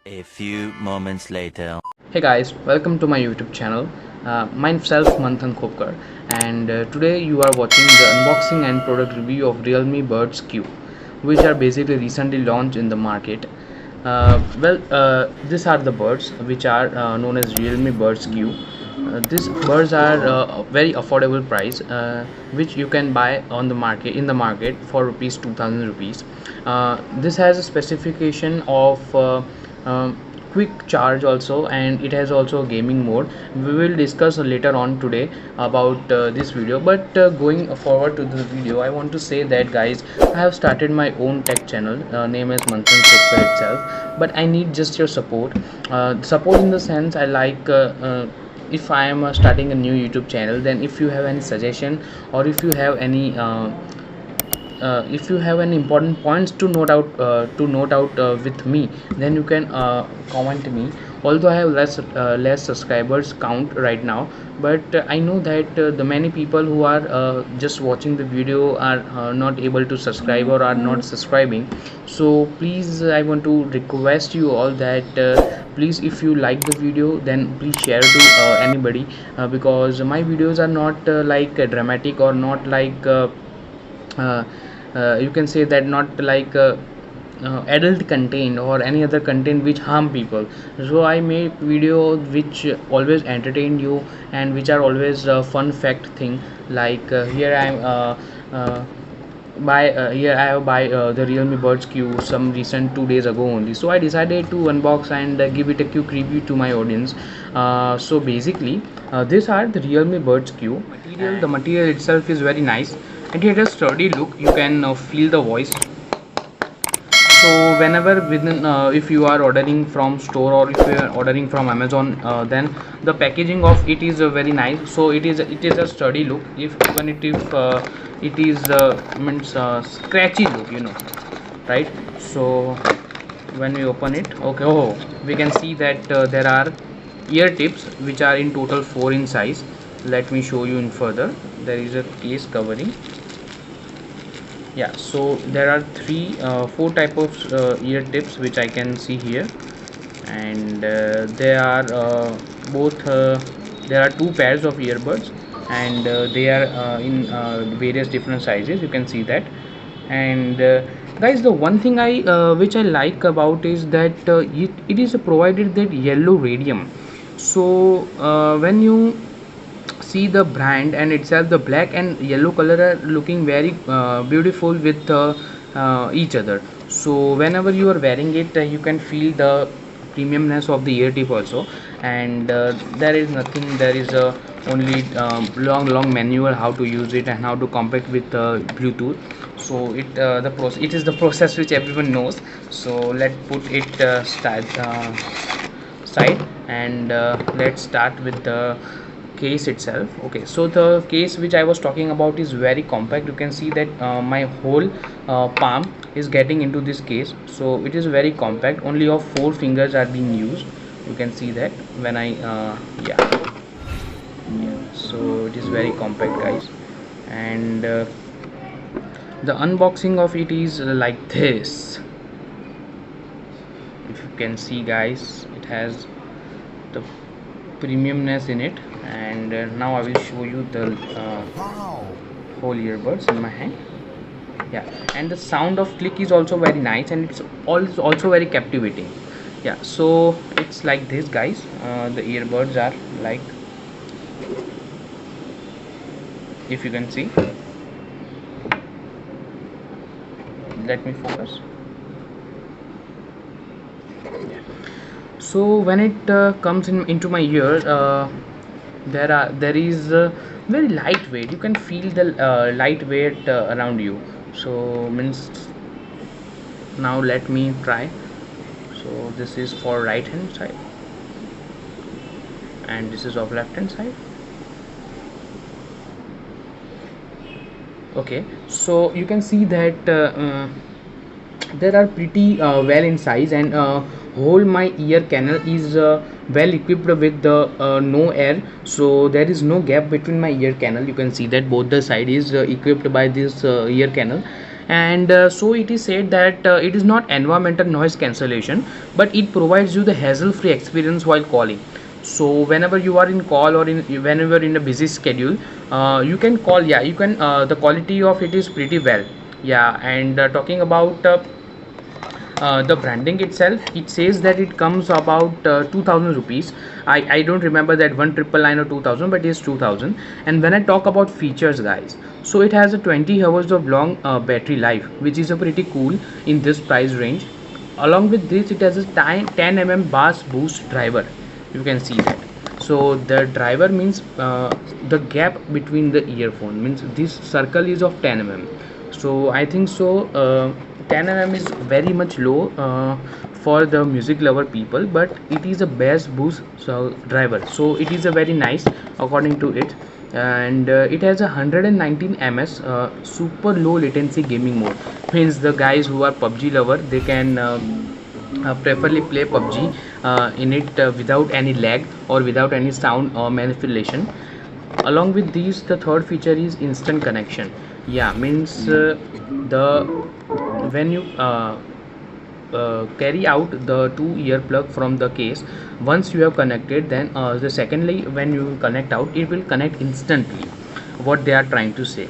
A few moments later. Hey guys, welcome to my YouTube channel. Myself Manthan Khopkar, and today you are watching the unboxing and product review of Realme Buds Q, which are basically recently launched in the market. These are the buds which are known as Realme Buds Q. These birds are very affordable price, which you can buy on the market for rupees 2000 rupees. This has a specification of quick charge also, and it has also a gaming mode. We will discuss later on today about this video, but going forward to the video, I want to say that guys, I have started my own tech channel, name is Manthan Khopkar itself, but I need just your support. Support in the sense, I like if I am starting a new YouTube channel, then if you have any suggestion, or if you have any important points to note out with me, then you can comment me. Although I have less subscribers count right now, but I know that the many people who are just watching the video are not able to subscribe or are not subscribing. So please, I want to request you all that please, if you like the video, then please share to anybody, because my videos are not dramatic, or not uh, you can say that not adult content or any other content which harm people. So I make videos which always entertain you, and which are always fun fact thing. Here I am here I have buy the Realme Buds Q some recent 2 days ago only. So I decided to unbox and give it a quick review to my audience. So basically, these are the Realme Buds Q. The material itself is very nice, and it has a sturdy look. You can feel the voice. So whenever within if you are ordering from store, or if you are ordering from Amazon, then the packaging of it is very nice. So it is a sturdy look. If even if it is means scratchy look, right? So when we open it, okay, oh, we can see that there are ear tips which are in total 4 in size. Let me show you in further. There is a case covering. Yeah, so there are four type of ear tips which I can see here, and they are both there are two pairs of earbuds, and they are in various different sizes. You can see that. And guys, the one thing I which I like about is that it is provided that yellow radium. So when you see the brand and itself, the black and yellow color are looking very beautiful with each other. So whenever you are wearing it, you can feel the premiumness of the ear tip also. And there is nothing, there is only long manual how to use it and how to compact with Bluetooth. So it is the process which everyone knows. So let's put it side, and let's start with the case itself. Okay, so the case which I was talking about is very compact. You can see that my whole palm is getting into this case. So it is very compact, only of 4 fingers are being used. You can see that when I so it is very compact, guys. And the unboxing of it is like this. If you can see, guys, it has the premiumness in it. And now I will show you the whole earbuds in my hand. Yeah, and the sound of click is also very nice, and it's also very captivating. Yeah, so it's like this, guys. The earbuds are like, if you can see, let me focus. Yeah. So when it comes into my ear, there is very lightweight. You can feel the lightweight around you. So means, now let me try. So this is for right hand side, and this is of left hand side. Okay, so you can see that there are pretty well in size, and whole my ear canal is well equipped with the no air. So there is no gap between my ear canal. You can see that both the side is equipped by this ear canal. And so it is said that it is not environmental noise cancellation, but it provides you the hassle free experience while calling. So whenever you are in call, or whenever in a busy schedule, you can call. Yeah, you can, the quality of it is pretty well. Yeah. And talking about the branding itself, it says that it comes about 2000 rupees. I don't remember that 1999 or 2000, but it's 2000. And when I talk about features, guys, so it has a 20 hours of long battery life, which is a pretty cool in this price range. Along with this, it has a 10 bass boost driver. You can see that. So the driver means the gap between the earphone, means this circle is of 10 mm. So I think so 10 mm is very much low for the music lover people, but it is a bass boost driver, so it is a very nice according to it. And it has a 119 ms super low latency gaming mode, means the guys who are PUBG lover, they can preferably play PUBG in it without any lag or without any sound or manipulation. Along with these, the third feature is instant connection. Yeah, means the when you carry out the two earplug from the case, once you have connected, then the secondly when you connect out, it will connect instantly, what they are trying to say.